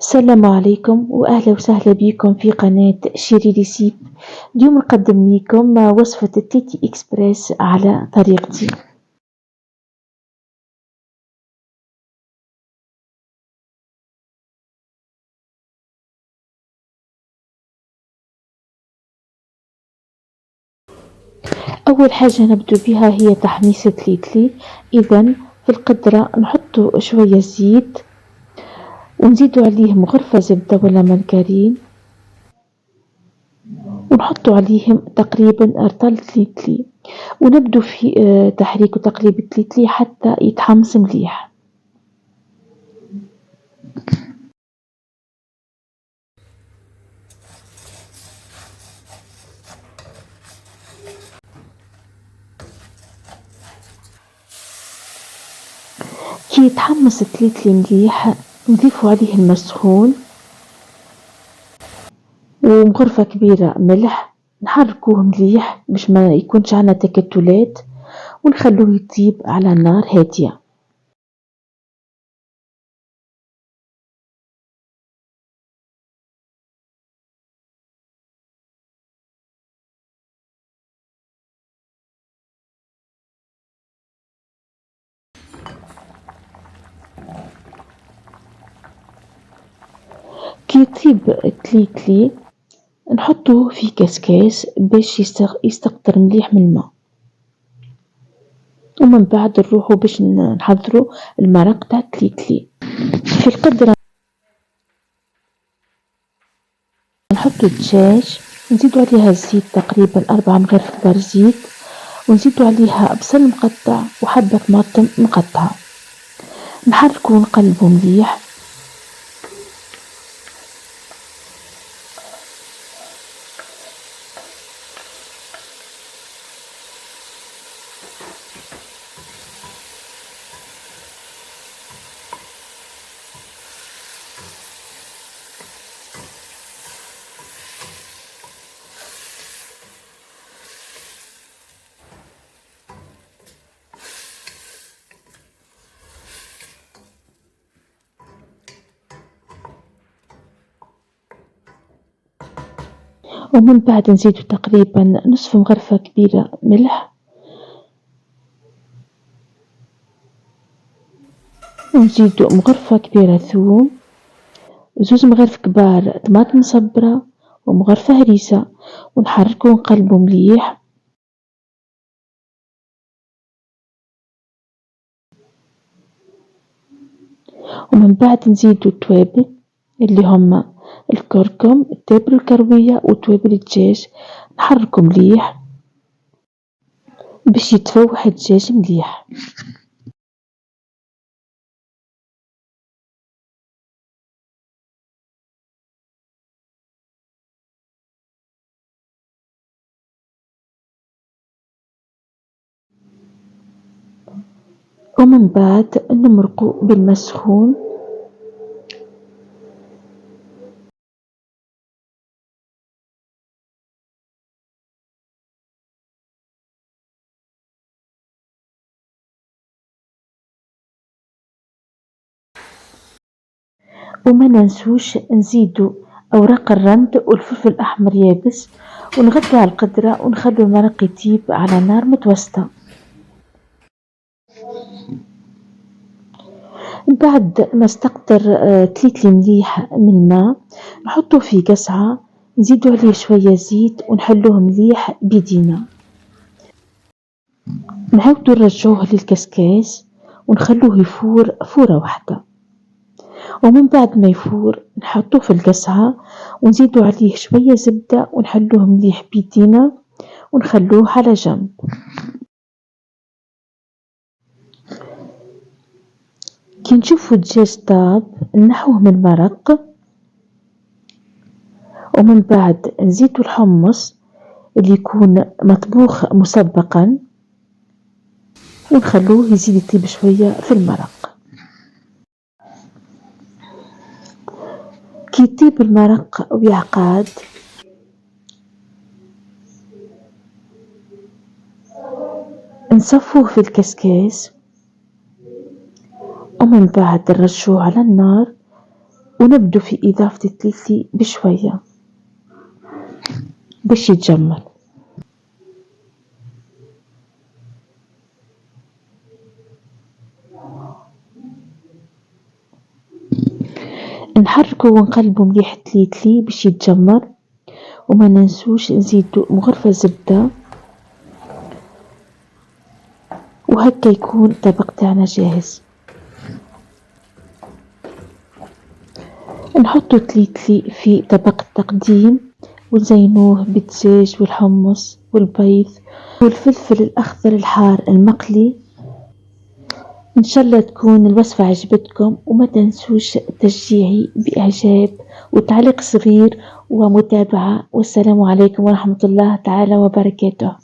السلام عليكم وأهلا وسهلا بكم في قناة شيري ريسيب. اليوم نقدم لكم وصفة التيتي إكسبريس على طريقتي. أول حاجة نبدو بها هي تحميص التليتلي. إذا في القدرة نحط شوية زيت ونزيد عليهم غرفة زبدة ولا مارجرين ونحط عليهم تقريبا رطل تليتلي ونبدو في تحريك وتقليب التليتلي حتى يتحمص مليح. كي يتحمص التليتلي مليح نضيفو عليه الماء السخون وغرفة كبيرة ملح، نحركوه مليح باش ما يكونش عندنا تكتلات ونخلوه يطيب على نار هادية. كي يطيب التليتلي نحطوه في كاسكاس باش يستقطر مليح من الماء، ومن بعد نروحو باش نحضرو المرق تاع التليتلي. في القدرة نحطو الدجاج، نزيدو عليها الزيت تقريبا 4 مغارف كبار زيت، ونزيدو عليها بصل مقطع وحبة طماطم مقطعة، نحركو ونقلبو مليح. ومن بعد نزيدو تقريبا نصف مغرفة كبيرة ملح، ونزيدو مغرفة كبيرة ثوم، 2 مغارف كبار طماطم مصبرة ومغرفة هريسة، ونحركو ونقلبو مليح. ومن بعد نزيدو التوابل اللي هما الكركم، التوابل الكروية وتوابل الدجاج، نحركو مليح باش يتفوح الدجاج مليح. ومن بعد نمرقو بالماء السخون. وما ننسوش نزيدو أوراق الرند والفلفل الأحمر يابس، ونغطو على القدرة ونخلو المرق يطيب على نار متوسطة. بعد ما استقطر تليتلي مليح من الماء نحطوه في قصعة، نزيدو عليه شوية زيت ونحلوه مليح بيدينا، نعاودو نرجعوه للكسكاس ونخلوه يفور فورة واحدة. ومن بعد ما يفور نحطوه في القصعة ونزيدو عليه شوية زبدة ونحلوه مليح بيدينا ونخلوه على جنب. كي نشوفو الدجاج طاب نحوه من المرق، ومن بعد نزيدو الحمص اللي يكون مطبوخ مسبقا ونخلوه يزيد يطيب شوية في المرق. كي يطيب المرق ويعقاد نصفوه في الكسكاس، ومن بعد نرشوه على النار ونبدو في إضافة التلتي بشوية باش يتجمل. نحركو ونقلبو مليح التليتلي باش يتجمر، وما ننسوش نزيدو مغرفة زبدة، وهكا يكون الطبق تاعنا جاهز. نحطو التليتلي في طبق التقديم ونزينوه بالدجاج والحمص والبيض والفلفل الأخضر الحار المقلي. إن شاء الله تكون الوصفة عجبتكم، وما تنسوش تشجيعي بإعجاب وتعليق صغير ومتابعة. والسلام عليكم ورحمة الله تعالى وبركاته.